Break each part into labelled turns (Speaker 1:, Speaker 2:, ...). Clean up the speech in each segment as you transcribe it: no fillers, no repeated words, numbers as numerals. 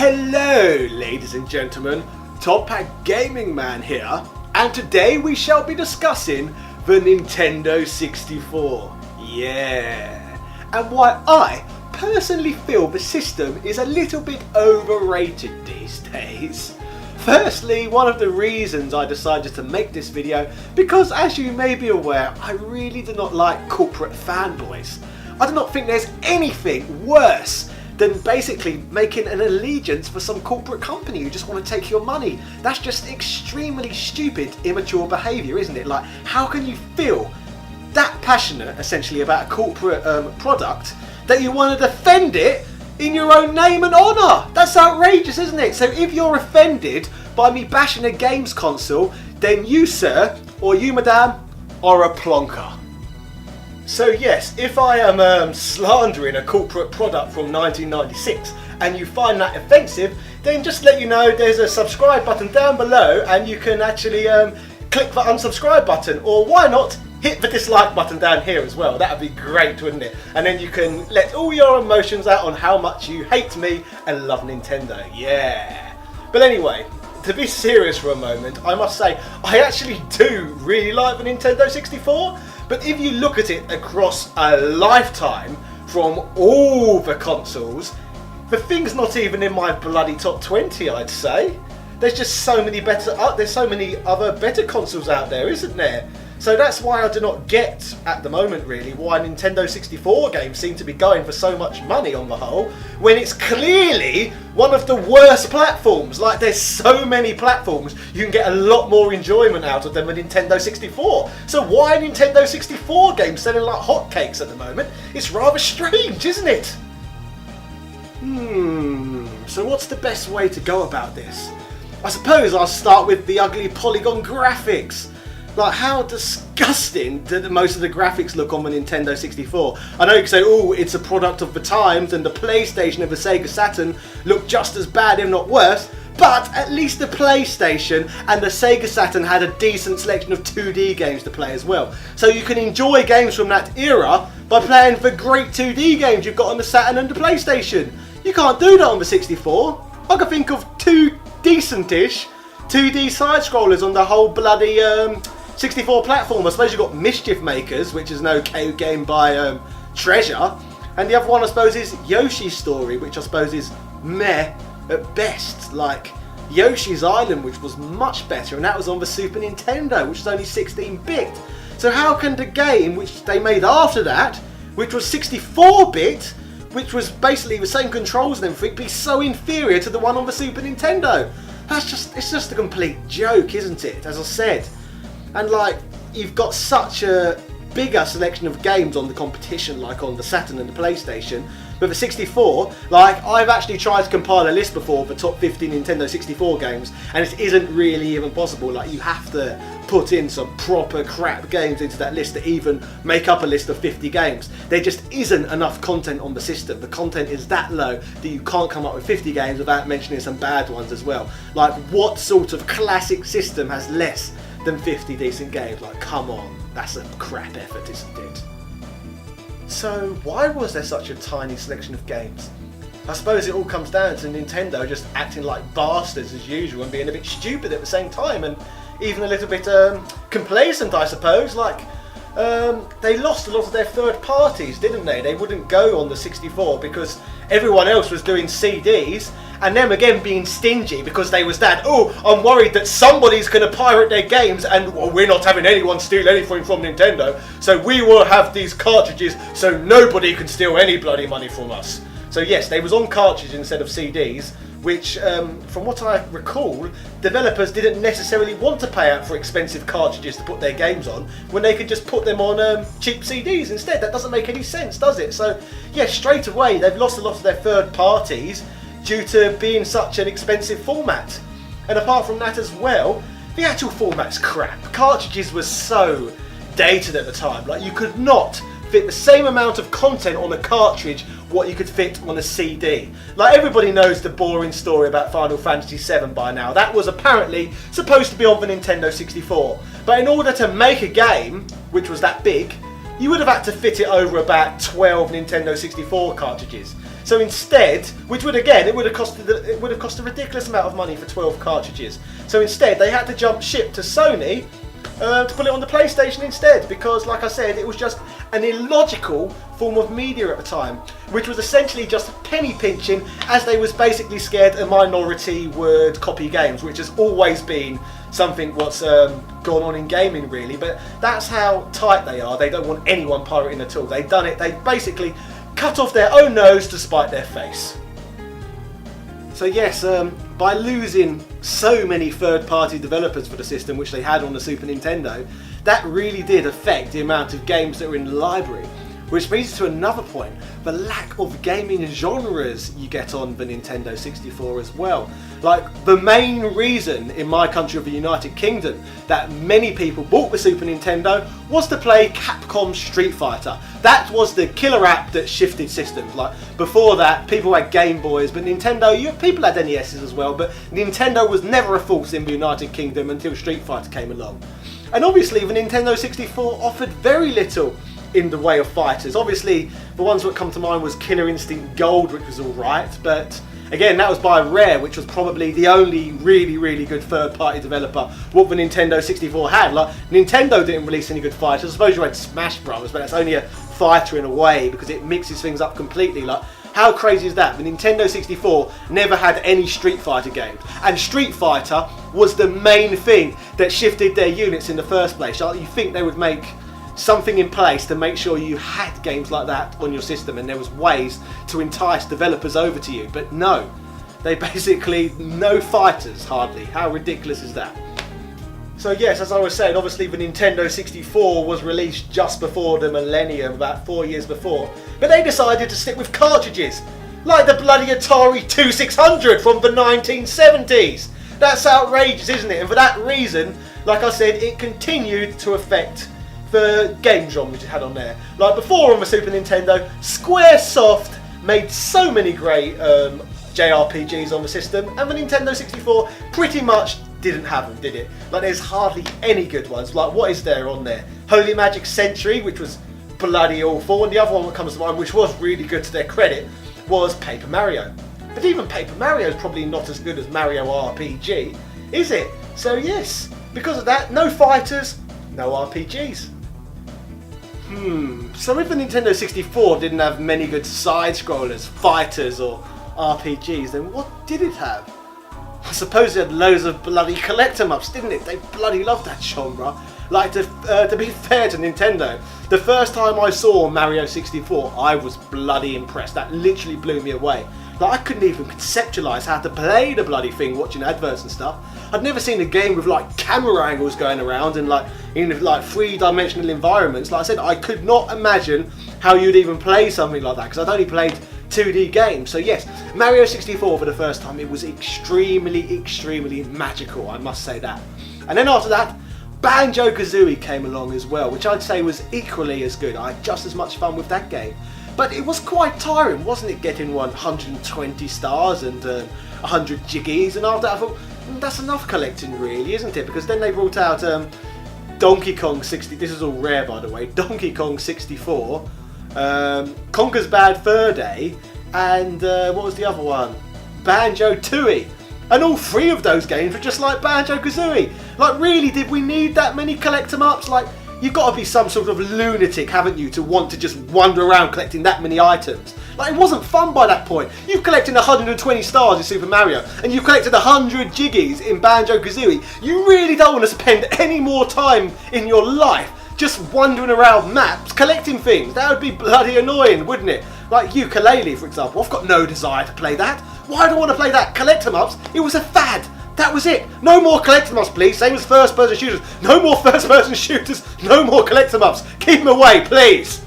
Speaker 1: Hello ladies and gentlemen, Top Pack Gaming Man here, and today we shall be discussing the Nintendo 64. Yeah, and why I personally feel the system is a little bit overrated these days. Firstly, one of the reasons I decided to make this video, because as you may be aware, I really do not like corporate fanboys. I do not think there's anything worse than basically making an allegiance for some corporate company who just want to take your money. That's just extremely stupid, immature behaviour, isn't it? Like, how can you feel that passionate, essentially, about a corporate product that you want to defend it in your own name and honour? That's outrageous, isn't it? So if you're offended by me bashing a games console, then you, sir, or you, madame, are a plonker. So yes, if I am slandering a corporate product from 1996 and you find that offensive, then just let you know there's a subscribe button down below and you can actually click the unsubscribe button, or why not hit the dislike button down here as well. That would be great, wouldn't it? And then you can let all your emotions out on how much you hate me and love Nintendo. Yeah. But anyway, to be serious for a moment, I must say I actually do really like the Nintendo 64. But if you look at it across a lifetime from all the consoles, the thing's not even in my bloody top 20, I'd say. There's just so many there's so many other better consoles out there, isn't there? So that's why I do not get, at the moment really, why Nintendo 64 games seem to be going for so much money on the whole, when it's clearly one of the worst platforms. Like, there's so many platforms you can get a lot more enjoyment out of than the Nintendo 64. So why Nintendo 64 games selling like hotcakes at the moment? It's rather strange, isn't it? So what's the best way to go about this? I suppose I'll start with the ugly polygon graphics. Like, how disgusting do most of the graphics look on the Nintendo 64? I know you can say, oh, it's a product of the times, and the PlayStation and the Sega Saturn look just as bad, if not worse, but at least the PlayStation and the Sega Saturn had a decent selection of 2D games to play as well. So you can enjoy games from that era by playing the great 2D games you've got on the Saturn and the PlayStation. You can't do that on the 64. I can think of two decentish 2D side-scrollers on the whole bloody 64 platform. I suppose you've got Mischief Makers, which is an okay game by Treasure, and the other one I suppose is Yoshi's Story, which I suppose is meh at best. Like Yoshi's Island, which was much better, and that was on the Super Nintendo, which is only 16-bit. So how can the game which they made after that, which was 64-bit, which was basically the same controls and everything, be so inferior to the one on the Super Nintendo? It's just a complete joke, isn't it? As I said. And like, you've got such a bigger selection of games on the competition, like on the Saturn and the PlayStation. But the 64, like, I've actually tried to compile a list before of the top 50 Nintendo 64 games, and it isn't really even possible. Like, you have to put in some proper crap games into that list to even make up a list of 50 games. There just isn't enough content on the system. The content is that low that you can't come up with 50 games without mentioning some bad ones as well. Like, what sort of classic system has less than 50 decent games? Like, come on, that's a crap effort, isn't it? So why was there such a tiny selection of games? I suppose it all comes down to Nintendo just acting like bastards as usual and being a bit stupid at the same time, and even a little bit complacent, I suppose. Like, they lost a lot of their third parties, didn't they? They wouldn't go on the 64 because everyone else was doing CDs, and them again being stingy because they was that, oh, I'm worried that somebody's going to pirate their games, and well, we're not having anyone steal anything from Nintendo, so we will have these cartridges so nobody can steal any bloody money from us. So yes, they was on cartridges instead of CDs, which, from what I recall, developers didn't necessarily want to pay out for expensive cartridges to put their games on when they could just put them on cheap CDs instead. That doesn't make any sense, does it? So yeah, straight away they've lost a lot of their third parties due to being such an expensive format. And apart from that as well, the actual format's crap. Cartridges were so dated at the time. Like, you could not fit the same amount of content on a cartridge what you could fit on a CD. Like, everybody knows the boring story about Final Fantasy VII by now. That was apparently supposed to be on the Nintendo 64. But in order to make a game, which was that big, you would have had to fit it over about 12 Nintendo 64 cartridges. So instead, which would again, it would have cost a ridiculous amount of money for 12 cartridges. So instead, they had to jump ship to Sony to put it on the PlayStation instead, because, like I said, it was just an illogical form of media at the time, which was essentially just penny pinching, as they was basically scared a minority would copy games, which has always been something what's gone on in gaming, really. But that's how tight they are. They don't want anyone pirating at all. They've done it. They basically cut off their own nose to spite their face. So yes, by losing so many third-party developers for the system, which they had on the Super Nintendo, that really did affect the amount of games that were in the library. Which brings us to another point, the lack of gaming genres you get on the Nintendo 64 as well. Like, the main reason in my country of the United Kingdom that many people bought the Super Nintendo was to play Capcom Street Fighter. That was the killer app that shifted systems. Like, before that, people had Game Boys, but Nintendo, people had NESs as well, but Nintendo was never a force in the United Kingdom until Street Fighter came along. And obviously, the Nintendo 64 offered very little in the way of fighters. Obviously, the ones that come to mind was Killer Instinct Gold, which was alright, but again, that was by Rare, which was probably the only really good third-party developer what the Nintendo 64 had. Like, Nintendo didn't release any good fighters. I suppose you had Smash Bros, but that's only a fighter in a way, because it mixes things up completely. Like, how crazy is that? The Nintendo 64 never had any Street Fighter games, and Street Fighter was the main thing that shifted their units in the first place. Like, you think they would make something in place to make sure you had games like that on your system, and there was ways to entice developers over to you, but no, they basically no fighters hardly. How ridiculous is that? So yes, as I was saying, obviously the Nintendo 64 was released just before the millennium, about 4 years before, but they decided to stick with cartridges, like the bloody Atari 2600 from the 1970s. That's outrageous, isn't it? And for that reason, like I said, it continued to affect the game genres it had on there. Like before on the Super Nintendo, Squaresoft made so many great JRPGs on the system, and the Nintendo 64 pretty much didn't have them, did it? Like, there's hardly any good ones. Like, what is there on there? Holy Magic Century, which was bloody awful, and the other one that comes to mind, which was really good to their credit, was Paper Mario. But even Paper Mario is probably not as good as Mario RPG, is it? So yes, because of that, no fighters, no RPGs. So if the Nintendo 64 didn't have many good side-scrollers, fighters or RPGs, then what did it have? I suppose it had loads of bloody collector mups, didn't it? They bloody loved that genre. Like, to be fair to Nintendo, the first time I saw Mario 64, I was bloody impressed. That literally blew me away. Like, I couldn't even conceptualise how to play the bloody thing watching adverts and stuff. I'd never seen a game with like camera angles going around and like in like three-dimensional environments. Like I said, I could not imagine how you'd even play something like that, because I'd only played 2D games. So yes, Mario 64 for the first time, it was extremely magical, I must say that. And then after that, Banjo-Kazooie came along as well, which I'd say was equally as good. I had just as much fun with that game. But it was quite tiring, wasn't it, getting 120 stars and 100 jiggies, and after that I thought, that's enough collecting really, isn't it? Because then they brought out Donkey Kong 60, this is all Rare by the way, Donkey Kong 64, Conker's Bad Fur Day, and what was the other one? Banjo-Tooie. And all three of those games were just like Banjo-Kazooie. Like, really, did we need that many collector maps? Like, you've got to be some sort of lunatic, haven't you, to want to just wander around collecting that many items. Like, it wasn't fun by that point. You've collected 120 stars in Super Mario, and you've collected 100 jiggies in Banjo-Kazooie. You really don't want to spend any more time in your life just wandering around maps collecting things. That would be bloody annoying, wouldn't it? Like Ukulele, for example. I've got no desire to play that. Why do I want to play that? Collector maps? It was a fad. That was it. No more collector maps, please. Same as first-person shooters. No more first-person shooters. No more collector maps. Keep them away, please.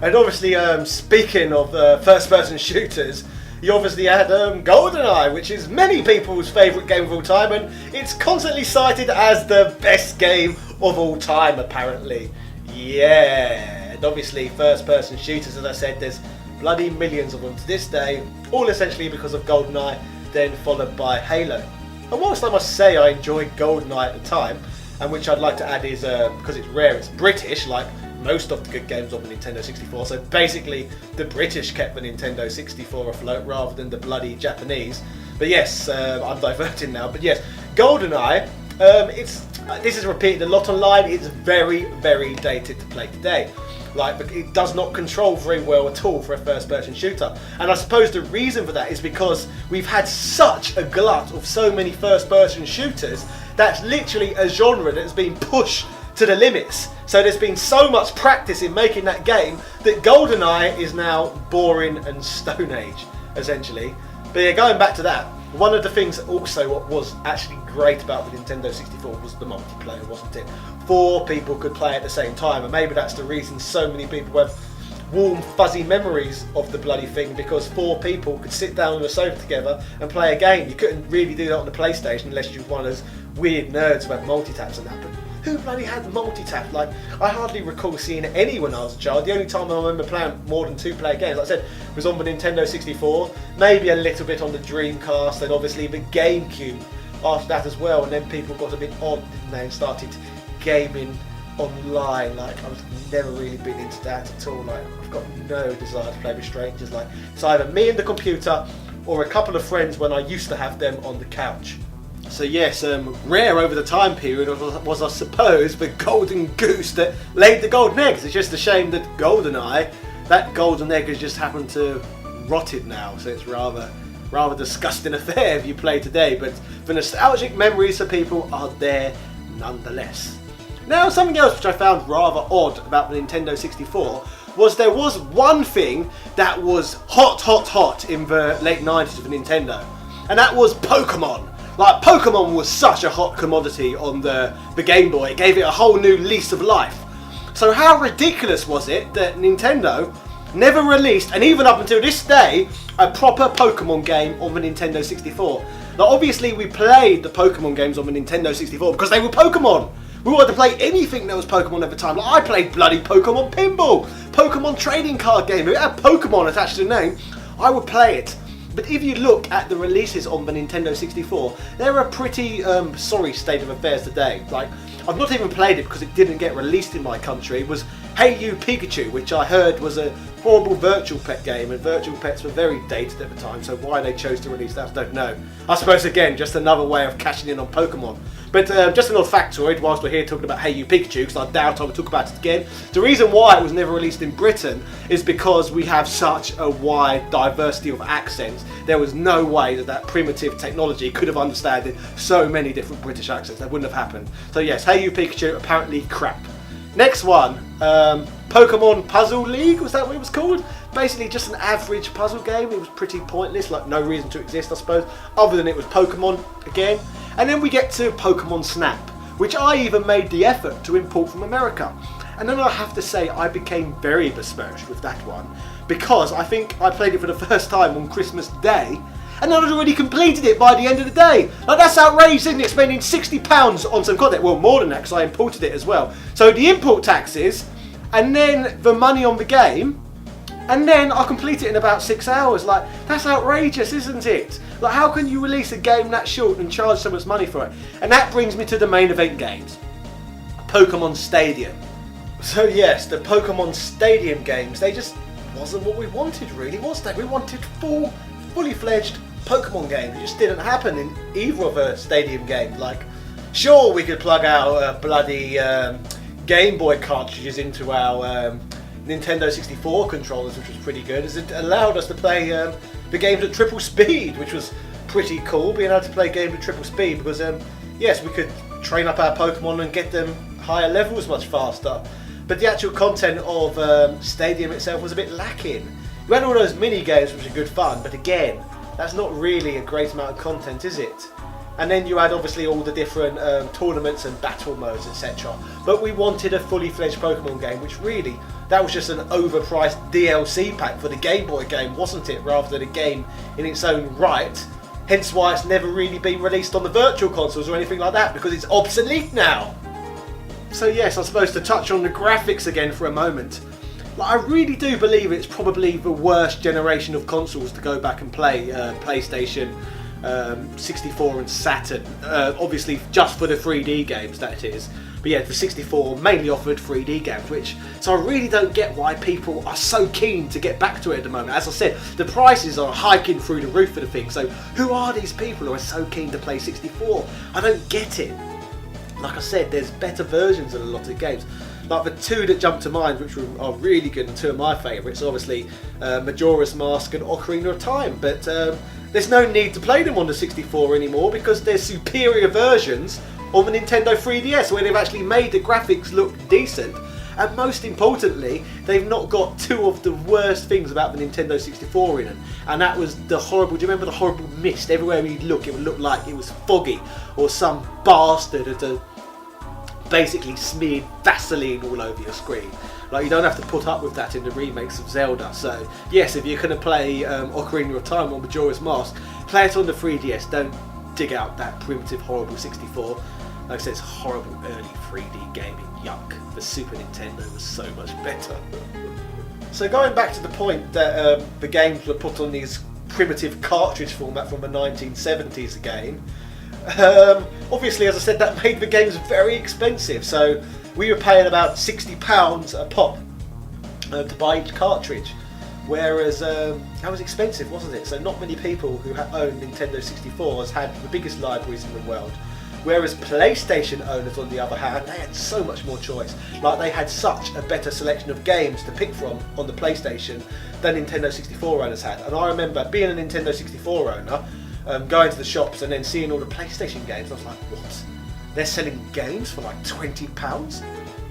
Speaker 1: And obviously, speaking of first-person shooters, you obviously had Goldeneye, which is many people's favourite game of all time, and it's constantly cited as the best game of all time, apparently. Yeah. And obviously, first-person shooters, as I said, there's bloody millions of them to this day, all essentially because of Goldeneye, then followed by Halo. And whilst I must say I enjoyed Goldeneye at the time, and which I'd like to add is, because it's Rare, it's British, like most of the good games on the Nintendo 64. So basically, the British kept the Nintendo 64 afloat rather than the bloody Japanese. But yes, I'm diverting now. But yes, Goldeneye. This is repeated a lot online. It's very, very dated to play today. Like, it does not control very well at all for a first-person shooter. And I suppose the reason for that is because we've had such a glut of so many first-person shooters. That's literally a genre that's been pushed to the limits. So there's been so much practice in making that game that GoldenEye is now boring and Stone Age, essentially. But yeah, going back to that, one of the things also what was actually great about the Nintendo 64 was the multiplayer, wasn't it? 4 people could play at the same time, and maybe that's the reason so many people have warm, fuzzy memories of the bloody thing, because 4 people could sit down on a sofa together and play a game. You couldn't really do that on the PlayStation unless you were one of those weird nerds who had multi-taps and that. But who bloody had multi-tap? Like, I hardly recall seeing any when I was a child. The only time I remember playing more than 2-player games, like I said, was on the Nintendo 64, maybe a little bit on the Dreamcast, and obviously the GameCube after that as well. And then people got a bit odd, didn't they, and started gaming online. Like, I've never really been into that at all. Like, I've got no desire to play with strangers. Like, it's either me and the computer or a couple of friends when I used to have them on the couch. So yes, rare over the time period was, I suppose, the golden goose that laid the golden eggs. It's just a shame that GoldenEye, that golden egg has just happened to rotted now. So it's rather disgusting affair if you play today. But the nostalgic memories for people are there nonetheless. Now, something else which I found rather odd about the Nintendo 64 was there was one thing that was hot in the late 90s of Nintendo, and that was Pokemon. Like, Pokemon was such a hot commodity on the Game Boy. It gave it a whole new lease of life. So how ridiculous was it that Nintendo never released, and even up until this day, a proper Pokemon game on the Nintendo 64? Now, obviously, we played the Pokemon games on the Nintendo 64 because they were Pokemon. We wanted to play anything that was Pokemon at the time. Like, I played bloody Pokemon Pinball, Pokemon trading card game. If it had Pokemon attached to the name, I would play it. But if you look at the releases on the Nintendo 64, they're a pretty sorry state of affairs today. Like, I've not even played it because it didn't get released in my country. It was Hey You Pikachu, which I heard was a horrible virtual pet game, and virtual pets were very dated at the time, so why they chose to release that, I don't know. I suppose, again, just another way of cashing in on Pokemon. But just an odd factoid, whilst we're here talking about Hey You Pikachu, because I doubt I would talk about it again. The reason why it was never released in Britain is because we have such a wide diversity of accents. There was no way that primitive technology could have understood so many different British accents. That wouldn't have happened. So yes, Hey You Pikachu, apparently crap. Next one, Pokemon Puzzle League, was that what it was called? Basically just an average puzzle game. It was pretty pointless, like no reason to exist, I suppose, other than it was Pokemon again. And then we get to Pokemon Snap, which I even made the effort to import from America. And then I have to say I became very besmirched with that one, because I think I played it for the first time on Christmas Day, and I'd already completed it by the end of the day. Like, that's outrageous, isn't it? Spending £60 on some content. Well, more than that, because I imported it as well. So the import taxes, and then the money on the game, and then I complete it in about 6 hours. Like, that's outrageous, isn't it? Like, how can you release a game that short and charge so much money for it? And that brings me to the main event games, Pokemon Stadium. So yes, the Pokemon Stadium games, they just wasn't what we wanted, really, was they? We wanted fully fledged Pokemon games. It just didn't happen in either of a Stadium game. Like, sure, we could plug our bloody Game Boy cartridges into our Nintendo 64 controllers, which was pretty good, as it allowed us to play the games at triple speed, which was pretty cool, being able to play games at triple speed, because yes, we could train up our Pokemon and get them higher levels much faster. But the actual content of Stadium itself was a bit lacking. You had all those mini games, which were good fun, but again, that's not really a great amount of content, is it? And then you had obviously all the different tournaments and battle modes, etc. But we wanted a fully fledged Pokemon game, which really, that was just an overpriced DLC pack for the Game Boy game, wasn't it? Rather than a game in its own right. Hence why it's never really been released on the virtual consoles or anything like that, because it's obsolete now. So yes, I suppose to touch on the graphics again for a moment. Like, I really do believe it's probably the worst generation of consoles to go back and play PlayStation 64 and Saturn. Obviously just for the 3D games, that is. But yeah, the 64 mainly offered 3D games, so I really don't get why people are so keen to get back to it at the moment. As I said, the prices are hiking through the roof for the thing, so who are these people who are so keen to play 64? I don't get it. Like I said, there's better versions of a lot of games. Like the two that jump to mind, which are really good, and two of my favourites, obviously Majora's Mask and Ocarina of Time, but there's no need to play them on the 64 anymore because they're superior versions on the Nintendo 3DS, where they've actually made the graphics look decent, and most importantly, they've not got two of the worst things about the Nintendo 64 in them, and that was the horrible, do you remember the horrible mist? Everywhere you'd look, it would look like it was foggy, or some bastard had basically smeared Vaseline all over your screen. Like, you don't have to put up with that in the remakes of Zelda. So yes, if you're going to play Ocarina of Time or Majora's Mask, play it on the 3DS, don't dig out that primitive horrible 64. Like I said, it's horrible early 3D gaming, yuck. The Super Nintendo was so much better. So going back to the point that the games were put on these primitive cartridge format from the 1970s again, obviously, as I said, that made the games very expensive. So we were paying about £60 a pop to buy each cartridge, whereas that was expensive, wasn't it? So not many people who owned Nintendo 64s had the biggest libraries in the world. Whereas PlayStation owners, on the other hand, they had so much more choice. Like, they had such a better selection of games to pick from on the PlayStation than Nintendo 64 owners had. And I remember being a Nintendo 64 owner, going to the shops and then seeing all the PlayStation games. I was like, what? They're selling games for like £20?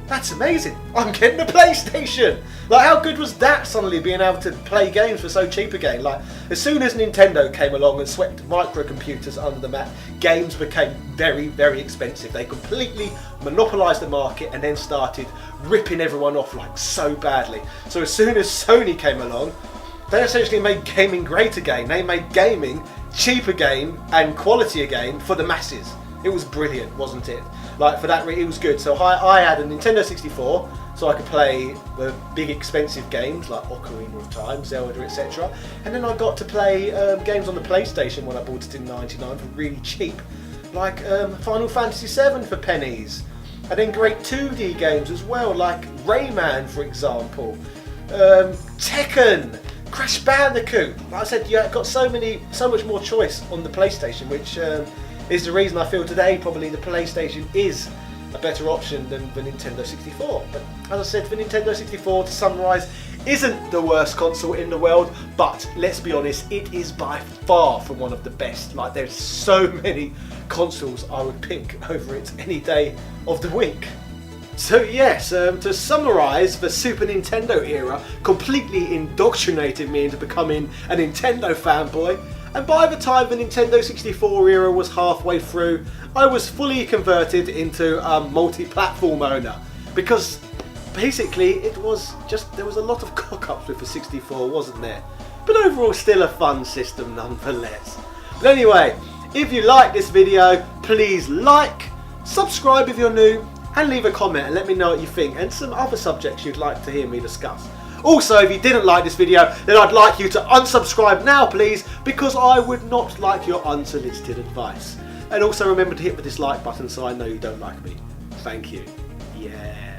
Speaker 1: That's amazing. I'm getting a PlayStation. Like, how good was that, suddenly being able to play games for so cheap again? Like, as soon as Nintendo came along and swept microcomputers under the mat, games became very, very expensive. They completely monopolised the market and then started ripping everyone off like so badly. So as soon as Sony came along, they essentially made gaming great again. They made gaming cheap again and quality again for the masses. It was brilliant, wasn't it? Like, for that, it was good. So I had a Nintendo 64, so I could play the big expensive games like Ocarina of Time, Zelda, etc. And then I got to play games on the PlayStation when I bought it in '99 for really cheap, like Final Fantasy VII for pennies. And then great 2D games as well, like Rayman, for example, Tekken, Crash Bandicoot. Like I said, you got so much more choice on the PlayStation, which is the reason I feel today probably the PlayStation is a better option than the Nintendo 64. But as I said, the Nintendo 64, to summarise, isn't the worst console in the world, but let's be honest, it is by far from one of the best. Like, there's so many consoles I would pick over it any day of the week. So yes, to summarise, the Super Nintendo era completely indoctrinated me into becoming a Nintendo fanboy, and by the time the Nintendo 64 era was halfway through, I was fully converted into a multi-platform owner, because basically there was a lot of cock-ups with the 64, wasn't there? But overall, still a fun system nonetheless. But anyway, if you like this video, please like, subscribe if you're new, and leave a comment and let me know what you think, and some other subjects you'd like to hear me discuss. Also, if you didn't like this video, then I'd like you to unsubscribe now, please, because I would not like your unsolicited advice. And also remember to hit the dislike button so I know you don't like me. Thank you. Yeah.